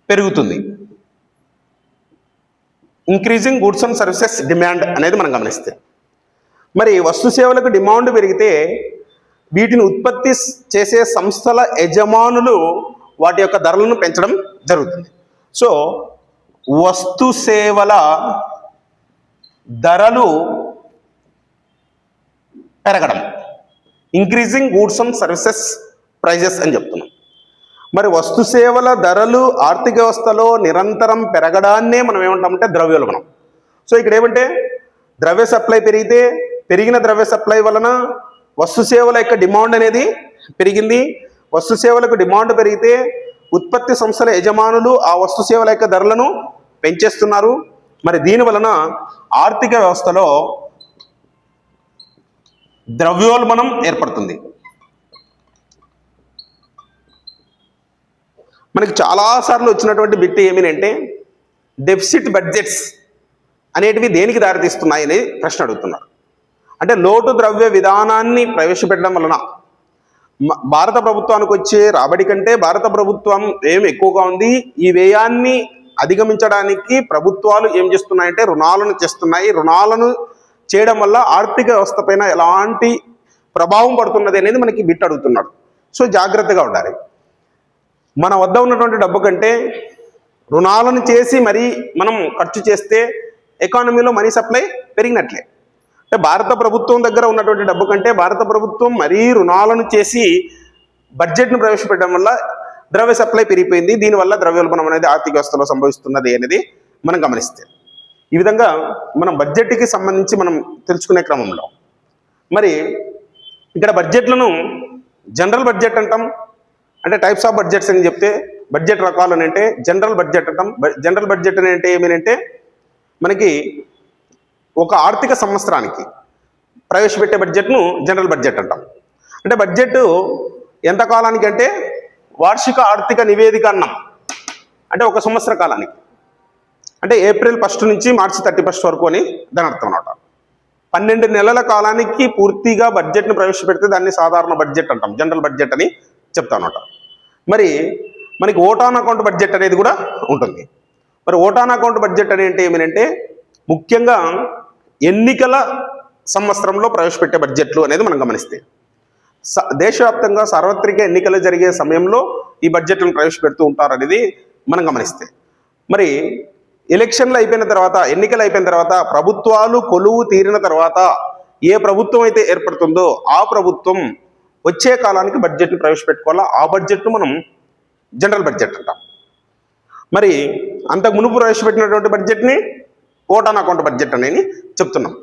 A: పెరుగుతుంది. Increasing goods and services demand అనేది మనం గమనిస్తే, మరి వస్తు సేవలకు డిమాండ్ పెరిగితే వీటిని ఉత్పత్తి చేసే సంస్థల యజమానులు వాటి యొక్క ధరలను పెంచడం జరుగుతుంది. సో వస్తు సేవల ధరలు పెరగడం, increasing goods and services prices అని చెప్తున్నాం. మరి వస్తు సేవల ధరలు ఆర్థిక వ్యవస్థలో నిరంతరం పెరగడాన్నే మనం ఏమంటామంటే ద్రవ్యోల్బణం. సో ఇక్కడ ఏమంటే ద్రవ్య సప్లై పెరిగితే, పెరిగిన ద్రవ్య సప్లై వలన వస్తు సేవల యొక్క డిమాండ్ అనేది పెరిగింది. వస్తు సేవలకు డిమాండ్ పెరిగితే ఉత్పత్తి సంస్థల యజమానులు ఆ వస్తు సేవల యొక్క ధరలను పెంచేస్తున్నారు. మరి దీని వలన ఆర్థిక వ్యవస్థలో ద్రవ్యోల్బణం ఏర్పడుతుంది. మనకి చాలాసార్లు వచ్చినటువంటి బిట్ ఏమిటంటే డెఫిసిట్ బడ్జెట్స్ అనేటివి దేనికి దారితీస్తున్నాయి అనేది ప్రశ్న అడుగుతున్నారు. అంటే లోటు ద్రవ్య విధానాన్ని ప్రవేశపెట్టడం వలన భారత ప్రభుత్వానికి వచ్చే రాబడి కంటే భారత ప్రభుత్వం ఏం ఎక్కువగా ఉంది. ఈ వ్యయాన్ని అధిగమించడానికి ప్రభుత్వాలు ఏం చేస్తున్నాయంటే రుణాలను చేస్తున్నాయి. రుణాలను చేయడం వల్ల ఆర్థిక వ్యవస్థ పైన ఎలాంటి ప్రభావం పడుతున్నది అనేది మనకి బిట్ అడుగుతున్నాడు. సో జాగ్రత్తగా ఉండాలి. మన వద్ద ఉన్నటువంటి డబ్బు కంటే రుణాలను చేసి మరీ మనం ఖర్చు చేస్తే ఎకానమీలో మనీ సప్లై పెరిగినట్లే. అంటే భారత ప్రభుత్వం దగ్గర ఉన్నటువంటి డబ్బు కంటే భారత ప్రభుత్వం మరీ రుణాలను చేసి బడ్జెట్ను ప్రవేశపెట్టడం వల్ల ద్రవ్య సప్లై పెరిగిపోయింది. దీనివల్ల ద్రవ్యోల్బణం అనేది ఆర్థిక వ్యవస్థలో సంభవిస్తున్నది అనేది మనం గమనిస్తే, ఈ విధంగా మనం బడ్జెట్కి సంబంధించి మనం తెలుసుకునే క్రమంలో మరి ఇక్కడ బడ్జెట్లను జనరల్ బడ్జెట్ అంటాం. అంటే టైప్స్ ఆఫ్ బడ్జెట్స్ అని చెప్తే బడ్జెట్ రకాలు అని అంటే జనరల్ బడ్జెట్ అంటాం. జనరల్ బడ్జెట్ అని అంటే ఏమేనంటే మనకి ఒక ఆర్థిక సంవత్సరానికి ప్రవేశపెట్టే బడ్జెట్ను జనరల్ బడ్జెట్ అంటాం. అంటే బడ్జెట్ ఎంత కాలానికి అంటే వార్షిక ఆర్థిక నివేదిక అన్నాం. అంటే ఒక సంవత్సర కాలానికి, అంటే ఏప్రిల్ 1 నుంచి మార్చి 31 వరకు అని దాని అర్థం అన్నమాట. 12 నెలల కాలానికి పూర్తిగా బడ్జెట్ను ప్రవేశపెడితే దాన్ని సాధారణ బడ్జెట్ అంటాం, జనరల్ బడ్జెట్ అని చెప్తాం అన్నమాట. మరి మనకి ఓటాన్ అకౌంట్ బడ్జెట్ అనేది కూడా ఉంటుంది. మరి ఓటాన్ అకౌంట్ బడ్జెట్ అనేది ఏమిటంటే ముఖ్యంగా ఎన్నికల సంవత్సరంలో ప్రవేశపెట్టే బడ్జెట్లు అనేది మనం గమనిస్తే, దేశవ్యాప్తంగా సార్వత్రిక ఎన్నికలు జరిగే సమయంలో ఈ బడ్జెట్లను ప్రవేశపెడుతూ ఉంటారు అనేది మనం గమనిస్తే, మరి ఎలక్షన్లు అయిపోయిన తర్వాత, ఎన్నికలు అయిపోయిన తర్వాత, ప్రభుత్వాలు కొలువు తీరిన తర్వాత ఏ ప్రభుత్వం అయితే ఏర్పడుతుందో ఆ ప్రభుత్వం వచ్చే కాలానికి బడ్జెట్ని ప్రవేశపెట్టుకోవాలా. ఆ బడ్జెట్ను మనం జనరల్ బడ్జెట్ అంటాం. మరి అంతకు మునుపు ప్రవేశపెట్టినటువంటి బడ్జెట్ని ఓటాన్ అకౌంట్ బడ్జెట్ అనేది చెప్తున్నాం.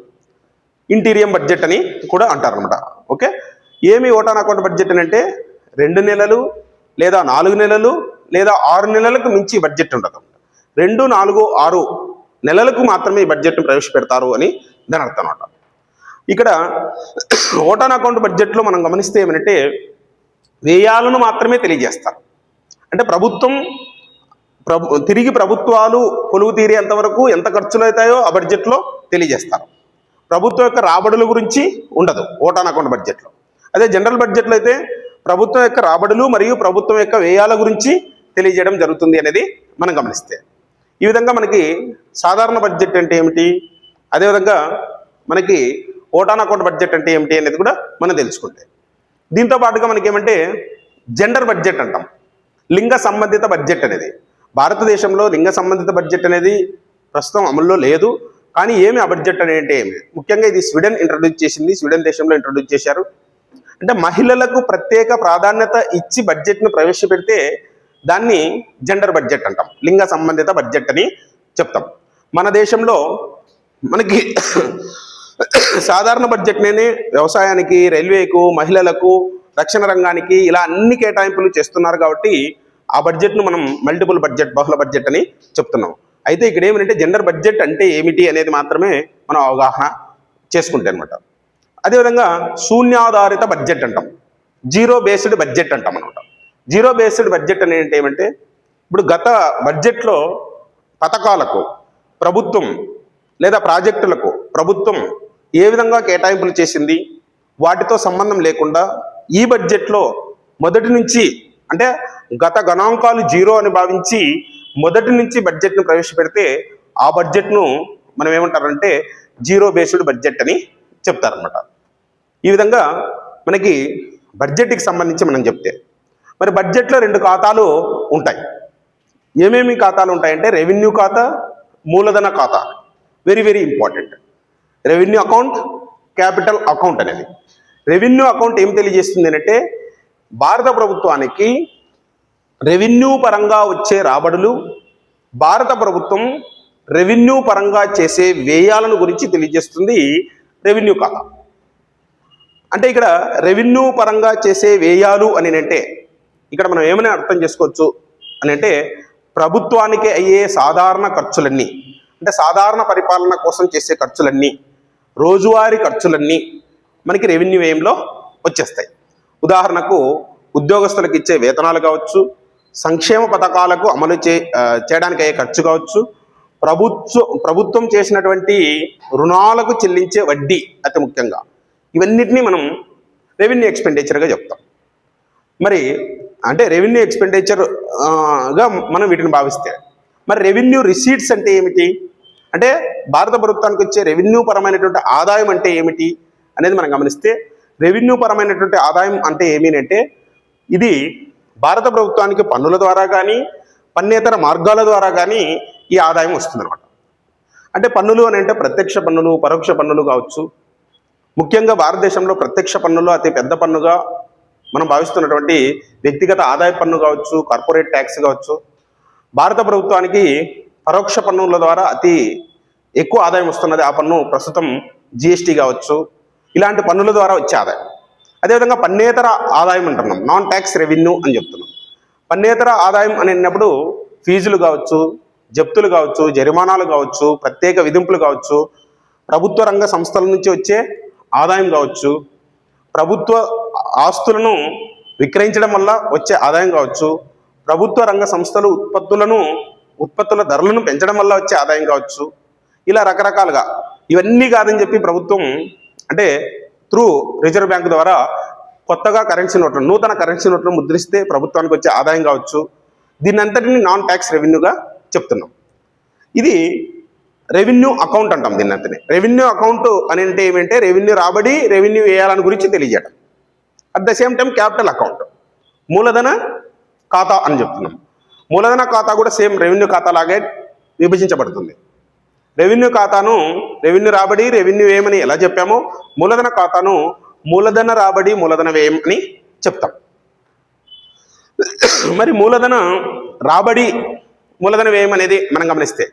A: ఇంటీరియం బడ్జెట్ అని కూడా అంటారనమాట. ఓకే, ఏమి ఓటాన్ అకౌంట్ బడ్జెట్ అని అంటే 2 నెలలు లేదా 4 నెలలు లేదా 6 నెలలకు మించి బడ్జెట్ ఉండదు. 2, 4, 6 నెలలకు మాత్రమే ఈ బడ్జెట్ను ప్రవేశపెడతారు అని దాని అర్థం అన్నమాట. ఇక్కడ ఓటాన్ అకౌంట్ బడ్జెట్లో మనం గమనిస్తే ఏమంటే వ్యయాలను మాత్రమే తెలియజేస్తారు. అంటే తిరిగి ప్రభుత్వాలు కొలువు తీరేంత వరకు ఎంత ఖర్చులు అవుతాయో ఆ బడ్జెట్లో తెలియజేస్తారు. ప్రభుత్వం యొక్క రాబడుల గురించి ఉండదు ఓటాన్ అకౌంట్ బడ్జెట్లో. అదే జనరల్ బడ్జెట్లో అయితే ప్రభుత్వం యొక్క రాబడులు మరియు ప్రభుత్వం యొక్క వ్యయాల గురించి తెలియజేయడం జరుగుతుంది అనేది మనం గమనిస్తే, ఈ విధంగా మనకి సాధారణ బడ్జెట్ అంటే ఏమిటి, అదేవిధంగా మనకి ఓటాన్ అకౌంట్ బడ్జెట్ అంటే ఏమిటి అనేది కూడా మనం తెలుసుకుంటే, దీంతో పాటుగా మనకి ఏమంటే జెండర్ బడ్జెట్ అంటాం. లింగ సంబంధిత బడ్జెట్ అనేది భారతదేశంలో లింగ సంబంధిత బడ్జెట్ అనేది ప్రస్తుతం అమల్లో లేదు. కానీ ఏమి ఆ బడ్జెట్ అనేది ఏమి, ముఖ్యంగా ఇది స్వీడన్ ఇంట్రడ్యూస్ చేసింది, స్వీడన్ దేశంలో ఇంట్రడ్యూస్ చేశారు. అంటే మహిళలకు ప్రత్యేక ప్రాధాన్యత ఇచ్చి బడ్జెట్ను ప్రవేశపెడితే దాన్ని జెండర్ బడ్జెట్ అంటాం, లింగ సంబంధిత బడ్జెట్ అని చెప్తాం. మన దేశంలో మనకి సాధారణ బడ్జెట్నే వ్యవసాయానికి, రైల్వేకు, మహిళలకు, రక్షణ రంగానికి ఇలా అన్ని కేటాయింపులు చేస్తున్నారు. కాబట్టి ఆ బడ్జెట్ను మనం మల్టిపుల్ బడ్జెట్, బహుళ బడ్జెట్ అని చెప్తున్నాం. అయితే ఇక్కడ ఏమిటంటే జెండర్ బడ్జెట్ అంటే ఏమిటి అనేది మాత్రమే మనం అవగాహన చేసుకుంటే అనమాట. అదేవిధంగా శూన్యాధారిత బడ్జెట్ అంటాం, జీరో బేస్డ్ బడ్జెట్ అంటాం అనమాట. జీరో బేస్డ్ బడ్జెట్ అనేది ఏమంటే ఇప్పుడు గత బడ్జెట్లో పథకాలకు ప్రభుత్వం లేదా ప్రాజెక్టులకు ప్రభుత్వం ఏ విధంగా కేటాయింపులు చేసింది, వాటితో సంబంధం లేకుండా ఈ బడ్జెట్లో మొదటి నుంచి అంటే గత గణాంకాలు జీరో అని భావించి మొదటి నుంచి బడ్జెట్ను ప్రవేశపెడితే ఆ బడ్జెట్ను మనం ఏమంటారంటే జీరో బేస్డ్ బడ్జెట్ అని చెప్తారనమాట. ఈ విధంగా మనకి బడ్జెట్కి సంబంధించి మనం చెప్తే మరి బడ్జెట్లో 2 ఖాతాలు ఉంటాయి. ఏమేమి ఖాతాలు ఉంటాయంటే రెవెన్యూ ఖాతా, మూలధన ఖాతా. Very very important. Revenue account, capital account అనేది. రెవెన్యూ అకౌంట్ ఏం తెలియజేస్తుంది అంటే భారత ప్రభుత్వానికి రెవెన్యూ పరంగా వచ్చే రాబడులు, భారత ప్రభుత్వం రెవెన్యూ పరంగా చేసే వ్యయాలను గురించి తెలియజేస్తుంది రెవెన్యూ ఖాతా. అంటే ఇక్కడ రెవెన్యూ పరంగా చేసే వ్యయాలు అని అంటే ఇక్కడ మనం ఏమైనా అర్థం చేసుకోవచ్చు అని అంటే ప్రభుత్వానికి అయ్యే సాధారణ ఖర్చులన్నీ, అంటే సాధారణ పరిపాలన కోసం చేసే ఖర్చులన్నీ, రోజువారీ ఖర్చులన్నీ మనకి రెవెన్యూ వ్యయంలో వచ్చేస్తాయి. ఉదాహరణకు ఉద్యోగస్తులకు ఇచ్చే వేతనాలు కావచ్చు, సంక్షేమ పథకాలకు అమలు చేయడానికి అయ్యే ఖర్చు కావచ్చు, ప్రభుత్వం చేసినటువంటి రుణాలకు చెల్లించే వడ్డీ అతి ముఖ్యంగా, ఇవన్నిటినీ మనం రెవెన్యూ ఎక్స్పెండిచర్గా చెప్తాం. మరి అంటే రెవెన్యూ ఎక్స్పెండిచర్గా మనం వీటిని భావిస్తే మరి రెవెన్యూ రిసీట్స్ అంటే ఏమిటి, అంటే భారత ప్రభుత్వానికి వచ్చే రెవెన్యూ పరమైనటువంటి ఆదాయం అంటే ఏమిటి అనేది మనం గమనిస్తే రెవెన్యూ పరమైనటువంటి ఆదాయం అంటే ఏమి అంటే ఇది భారత ప్రభుత్వానికి పన్నుల ద్వారా కానీ పన్నేతర మార్గాల ద్వారా కానీ ఈ ఆదాయం వస్తుందన్నమాట. అంటే పన్నులు అని అంటే ప్రత్యక్ష పన్నులు, పరోక్ష పన్నులు కావచ్చు. ముఖ్యంగా భారతదేశంలో ప్రత్యక్ష పన్నులు అతి పెద్ద పన్నుగా మనం భావిస్తున్నటువంటి వ్యక్తిగత ఆదాయ పన్ను కావచ్చు, కార్పొరేట్ ట్యాక్స్ కావచ్చు. భారత ప్రభుత్వానికి పరోక్ష పన్నుల ద్వారా అతి ఎక్కువ ఆదాయం వస్తున్నది ఆ పన్ను ప్రస్తుతం జిఎస్టీ కావచ్చు, ఇలాంటి పన్నుల ద్వారా వచ్చే ఆదాయం. అదేవిధంగా పన్నేతర ఆదాయం అంటున్నాం, నాన్ ట్యాక్స్ రెవెన్యూ అని చెప్తున్నాం. పన్నేతర ఆదాయం అని అన్నప్పుడు ఫీజులు కావచ్చు, జప్తులు కావచ్చు, జరిమానాలు కావచ్చు, ప్రత్యేక విధింపులు కావచ్చు, ప్రభుత్వ రంగ సంస్థల నుంచి వచ్చే ఆదాయం కావచ్చు, ప్రభుత్వ ఆస్తులను విక్రయించడం వల్ల వచ్చే ఆదాయం కావచ్చు, ప్రభుత్వ రంగ సంస్థలు ఉత్పత్తుల ధరలను పెంచడం వల్ల వచ్చే ఆదాయం కావచ్చు. ఇలా రకరకాలుగా ఇవన్నీ కాదని చెప్పి ప్రభుత్వం అంటే త్రూ రిజర్వ్ బ్యాంక్ ద్వారా కొత్తగా నూతన కరెన్సీ నోట్లను ముద్రిస్తే ప్రభుత్వానికి వచ్చే ఆదాయం కావచ్చు. దీన్ని అంతటిని నాన్ ట్యాక్స్ రెవెన్యూగా చెప్తున్నాం. ఇది రెవెన్యూ అకౌంట్ అంటాం దీన్ని అంతనే. రెవెన్యూ అకౌంట్ అని అంటే ఏమంటే రెవెన్యూ రాబడి, రెవెన్యూ వ్యయాలను గురించి తెలియజేయడం. At the same time capital account, మూలధన ఖాతా అని చెప్తున్నాం. మూలధన ఖాతా కూడా సేమ్ రెవెన్యూ ఖాతా లాగే విభజించబడుతుంది. రెవెన్యూ ఖాతాను రెవెన్యూ రాబడి, రెవెన్యూ వ్యయం అని ఎలా చెప్పామో మూలధన ఖాతాను మూలధన రాబడి, మూలధన వ్యయం అని చెప్తాం. మరి మూలధన రాబడి, మూలధన వ్యయం అనేది మనం గమనిస్తే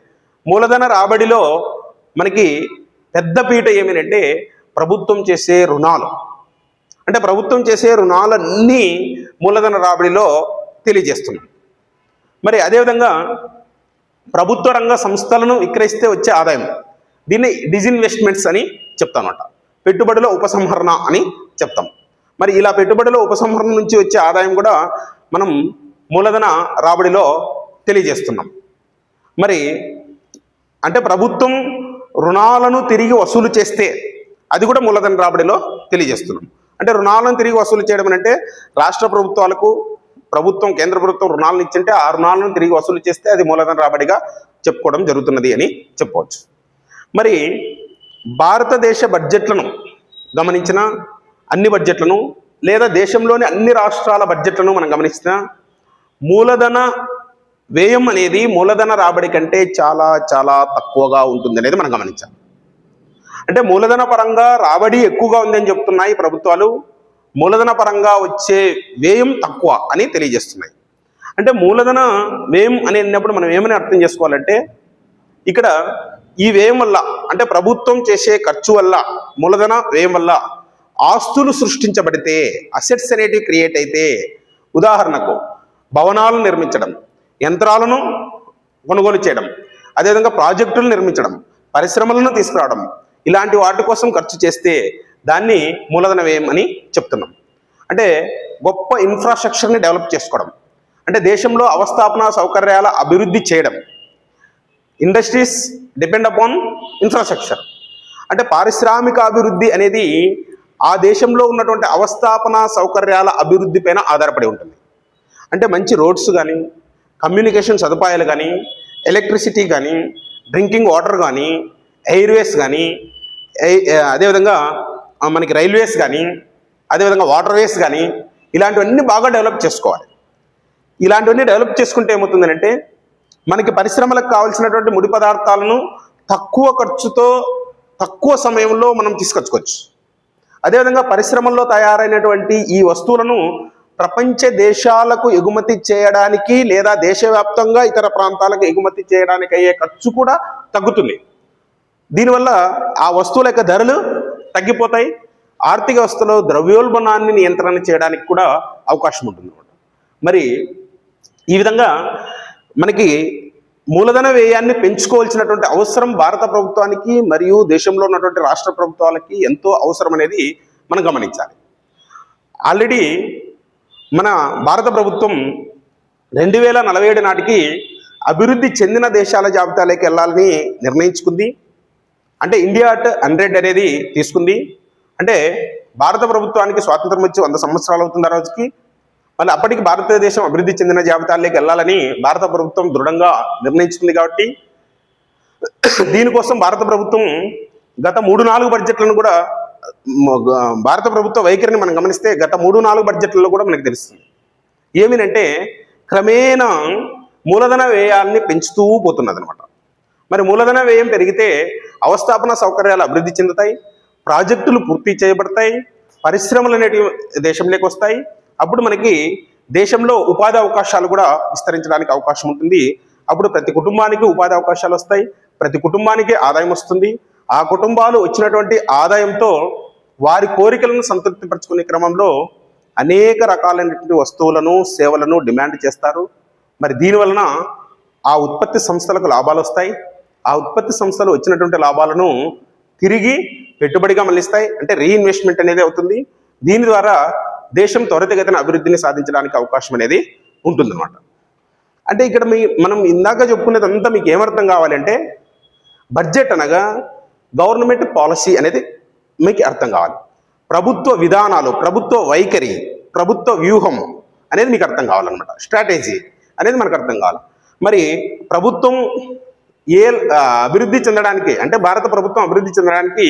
A: మూలధన రాబడిలో మనకి పెద్ద పీట ఏమిటంటే ప్రభుత్వం చేసే రుణాలు. అంటే ప్రభుత్వం చేసే రుణాలన్నీ మూలధన రాబడిలో తెలియజేస్తున్నాం. మరి అదేవిధంగా ప్రభుత్వ రంగ సంస్థలను విక్రయిస్తే వచ్చే ఆదాయం, దీన్ని డిజిన్వెస్ట్మెంట్స్ అని చెప్తామన్నమాట. పెట్టుబడుల ఉపసంహరణ అని చెప్తాం. మరి ఇలా పెట్టుబడుల ఉపసంహరణ నుంచి వచ్చే ఆదాయం కూడా మనం మూలధన రాబడిలో తెలియజేస్తున్నాం. మరి అంటే ప్రభుత్వం రుణాలను తిరిగి వసూలు చేస్తే అది కూడా మూలధన రాబడిలో తెలియజేస్తున్నాం. అంటే రుణాలను తిరిగి వసూలు చేయడం అంటే రాష్ట్ర ప్రభుత్వాలకు కేంద్ర ప్రభుత్వం రుణాలను ఇచ్చింటే ఆ రుణాలను తిరిగి వసూలు చేస్తే అది మూలధన రాబడిగా చెప్పుకోవడం జరుగుతున్నది అని చెప్పవచ్చు. మరి భారతదేశ బడ్జెట్లను గమనించిన అన్ని బడ్జెట్లను లేదా దేశంలోని అన్ని రాష్ట్రాల బడ్జెట్లను మనం గమనించిన మూలధన వ్యయం అనేది మూలధన రాబడి కంటే చాలా చాలా తక్కువగా ఉంటుంది అనేది మనం గమనించాలి. అంటే మూలధన పరంగా రాబడి ఎక్కువగా ఉందని చెప్తున్నాయి ప్రభుత్వాలు, మూలధన పరంగా వచ్చే వ్యయం తక్కువ అని తెలియజేస్తున్నాయి. అంటే మూలధన వ్యయం అని అన్నప్పుడు మనం ఏమని అర్థం చేసుకోవాలంటే ఇక్కడ ఈ వ్యయం వల్ల అంటే ప్రభుత్వం చేసే ఖర్చు వల్ల, మూలధన వ్యయం వల్ల ఆస్తులు సృష్టించబడితే, అసెట్స్ అనేటివి క్రియేట్ అయితే, ఉదాహరణకు భవనాలను నిర్మించడం, యంత్రాలను కొనుగోలు చేయడం, అదేవిధంగా ప్రాజెక్టులు నిర్మించడం, పరిశ్రమలను తీసుకురావడం, ఇలాంటి వాటి కోసం ఖర్చు చేస్తే దాన్ని మూలధన వ్యయం అని చెప్తున్నాం. అంటే గొప్ప ఇన్ఫ్రాస్ట్రక్చర్ని డెవలప్ చేసుకోవడం, అంటే దేశంలో అవస్థాపన సౌకర్యాల అభివృద్ధి చేయడం. Industries depend upon infrastructure. అంటే పారిశ్రామిక అభివృద్ధి అనేది ఆ దేశంలో ఉన్నటువంటి అవస్థాపన సౌకర్యాల అభివృద్ధి పైన ఆధారపడి ఉంటుంది. అంటే మంచి రోడ్స్ కానీ, కమ్యూనికేషన్ సదుపాయాలు కానీ, ఎలక్ట్రిసిటీ కానీ, డ్రింకింగ్ వాటర్ కానీ, ఎయిర్వేస్ కానీ, అదేవిధంగా మనకి రైల్వేస్ కానీ, అదేవిధంగా వాటర్వేస్ కానీ, ఇలాంటివన్నీ బాగా డెవలప్ చేసుకోవాలి. ఇలాంటివన్నీ డెవలప్ చేసుకుంటే ఏమవుతుందంటే మనకి పరిశ్రమలకు కావాల్సినటువంటి ముడి పదార్థాలను తక్కువ ఖర్చుతో తక్కువ సమయంలో మనం తీసుకొచ్చుకోవచ్చు. అదేవిధంగా పరిశ్రమల్లో తయారైనటువంటి ఈ వస్తువులను ప్రపంచ దేశాలకు ఎగుమతి చేయడానికి లేదా దేశవ్యాప్తంగా ఇతర ప్రాంతాలకు ఎగుమతి చేయడానికి అయ్యే ఖర్చు కూడా తగ్గుతుంది. దీనివల్ల ఆ వస్తువుల యొక్క ధరలు తగ్గిపోతాయి. ఆర్థిక వ్యవస్థలో ద్రవ్యోల్బణాన్ని నియంత్రణ చేయడానికి కూడా అవకాశం ఉంటుంది అన్నమాట. మరి ఈ విధంగా మనకి మూలధన వ్యయాన్ని పెంచుకోవాల్సినటువంటి అవసరం భారత ప్రభుత్వానికి మరియు దేశంలో ఉన్నటువంటి రాష్ట్ర ప్రభుత్వాలకి ఎంతో అవసరం అనేది మనం గమనించాలి. ఆల్రెడీ మన భారత ప్రభుత్వం 2047 నాటికి అభివృద్ధి చెందిన దేశాల జాబితాలోకి వెళ్ళాలని నిర్ణయించుకుంది. అంటే ఇండియా అట్ 100 అనేది తీసుకుంది. అంటే భారత ప్రభుత్వానికి స్వాతంత్రం వచ్చి 100 సంవత్సరాలు అవుతుంది ఆ రోజుకి. మళ్ళీ అప్పటికి భారతదేశం అభివృద్ధి చెందిన జాబితాల్లోకి వెళ్ళాలని భారత ప్రభుత్వం దృఢంగా నిర్ణయించుకుంది. కాబట్టి దీనికోసం భారత ప్రభుత్వం గత 3-4 బడ్జెట్లను కూడా, భారత ప్రభుత్వ వైఖరిని మనం గమనిస్తే గత 3-4 బడ్జెట్లలో కూడా మనకు తెలుస్తుంది. ఏమిటంటే క్రమేణా మూలధన వ్యయాన్ని పెంచుతూ పోతున్నది అనమాట. మరి మూలధన వ్యయం పెరిగితే అవస్థాపన సౌకర్యాలు అభివృద్ధి చెందుతాయి, ప్రాజెక్టులు పూర్తి చేయబడతాయి, పరిశ్రమలు అనేటివి దేశంలోకి వస్తాయి. అప్పుడు మనకి దేశంలో ఉపాధి అవకాశాలు కూడా విస్తరించడానికి అవకాశం ఉంటుంది. అప్పుడు ప్రతి కుటుంబానికి ఉపాధి అవకాశాలు వస్తాయి, ప్రతి కుటుంబానికి ఆదాయం వస్తుంది. ఆ కుటుంబాలు వచ్చినటువంటి ఆదాయంతో వారి కోరికలను సంతృప్తిపరచుకునే క్రమంలో అనేక రకాలైనటువంటి వస్తువులను, సేవలను డిమాండ్ చేస్తారు. మరి దీనివలన ఆ ఉత్పత్తి సంస్థలకు లాభాలు వస్తాయి. ఆ ఉత్పత్తి సంస్థలు వచ్చినటువంటి లాభాలను తిరిగి పెట్టుబడిగా మళ్ళిస్తాయి. అంటే రీఇన్వెస్ట్మెంట్ అనేది అవుతుంది. దీని ద్వారా దేశం త్వరితగతిన అభివృద్ధిని సాధించడానికి అవకాశం అనేది ఉంటుందన్నమాట. అంటే ఇక్కడ మనం ఇందాక చెప్పుకునేదంతా మీకు ఏమర్థం కావాలంటే బడ్జెట్ అనగా గవర్నమెంట్ పాలసీ అనేది మీకు అర్థం కావాలి. ప్రభుత్వ విధానాలు, ప్రభుత్వ వైఖరి, ప్రభుత్వ వ్యూహం అనేది మీకు అర్థం కావాలన్నమాట. స్ట్రాటజీ అనేది మనకు అర్థం కావాలి. మరి ప్రభుత్వం అభివృద్ధి చెందడానికి, అంటే భారత ప్రభుత్వం అభివృద్ధి చెందడానికి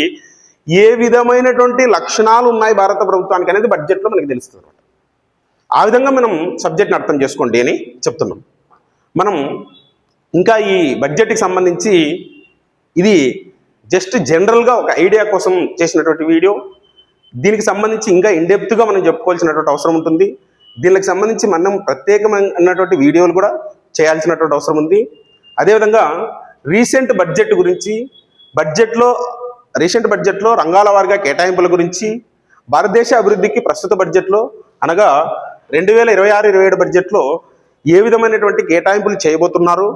A: ఏ విధమైనటువంటి లక్షణాలు ఉన్నాయి భారత ప్రభుత్వానికి అనేది బడ్జెట్లో మనకి తెలుస్తుంది అనమాట. ఆ విధంగా మనం సబ్జెక్ట్ని అర్థం చేసుకోండి అని చెప్తున్నాం. మనం ఇంకా ఈ బడ్జెట్కి సంబంధించి ఇది జస్ట్ జనరల్గా ఒక ఐడియా కోసం చేసినటువంటి వీడియో. దీనికి సంబంధించి ఇంకా ఇన్డెప్త్గా మనం చెప్పుకోవాల్సినటువంటి అవసరం ఉంటుంది. దీనికి సంబంధించి మనం ప్రత్యేకమైనటువంటి వీడియోలు కూడా చేయాల్సినటువంటి అవసరం ఉంది. అదేవిధంగా రీసెంట్ బడ్జెట్ గురించి, రీసెంట్ బడ్జెట్లో రంగాల వారిగా కేటాయింపుల గురించి, భారతదేశ అభివృద్ధికి ప్రస్తుత బడ్జెట్లో అనగా 2026-27 బడ్జెట్లో ఏ విధమైనటువంటి కేటాయింపులు చేయబోతున్నారు,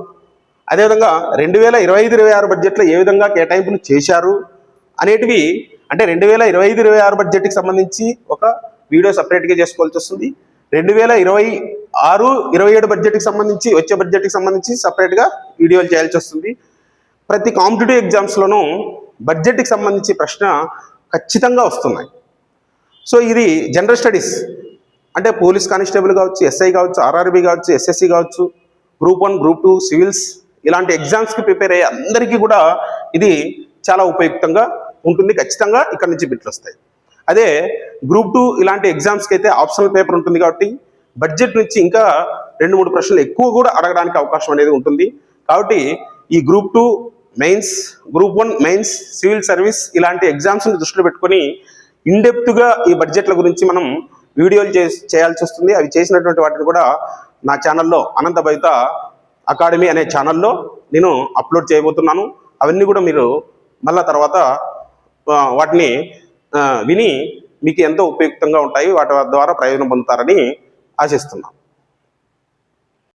A: అదేవిధంగా 2025-26 బడ్జెట్లో ఏ విధంగా కేటాయింపులు చేశారు అనేటివి, అంటే 2025-26 బడ్జెట్కి సంబంధించి ఒక వీడియో సపరేట్గా చేసుకోవాల్సి వస్తుంది. 2026-27 బడ్జెట్కి సంబంధించి, వచ్చే బడ్జెట్కి సంబంధించి సపరేట్గా వీడియోలు చేయాల్సి వస్తుంది. ప్రతి కాంపిటేటివ్ ఎగ్జామ్స్లోనూ బడ్జెట్కి సంబంధించి ప్రశ్న ఖచ్చితంగా వస్తున్నాయి. సో ఇది జనరల్ స్టడీస్, అంటే పోలీస్ కానిస్టేబుల్ కావచ్చు, ఎస్ఐ కావచ్చు, ఆర్ఆర్బి కావచ్చు, ఎస్ఎస్సి కావచ్చు, గ్రూప్ 1, గ్రూప్ 2, సివిల్స్ ఇలాంటి ఎగ్జామ్స్కి ప్రిపేర్ అయ్యే అందరికీ కూడా ఇది చాలా ఉపయుక్తంగా ఉంటుంది. ఖచ్చితంగా ఇక్కడ నుంచి బిట్లు వస్తాయి. అదే గ్రూప్ 2 ఇలాంటి ఎగ్జామ్స్కి అయితే ఆప్షనల్ పేపర్ ఉంటుంది. కాబట్టి బడ్జెట్ నుంచి ఇంకా 2-3 ప్రశ్నలు ఎక్కువ కూడా అడగడానికి అవకాశం అనేది ఉంటుంది. కాబట్టి ఈ group 2 mains, group 1 mains, civil service ఇలాంటి ఎగ్జామ్స్ని దృష్టిలో పెట్టుకొని ఇన్డెప్త్గా ఈ బడ్జెట్ల గురించి మనం వీడియోలు చేయాల్సి వస్తుంది. అవి చేసినటువంటి వాటిని కూడా నా ఛానల్లో అనంత భవిత అకాడమీ అనే ఛానల్లో నేను అప్లోడ్ చేయబోతున్నాను. అవన్నీ కూడా మీరు మళ్ళా తర్వాత వాటిని విని మీకు ఎంతో ఉపయుక్తంగా ఉంటాయి, వాటి ద్వారా ప్రయోజనం పొందుతారని ఆశిస్తున్నాను.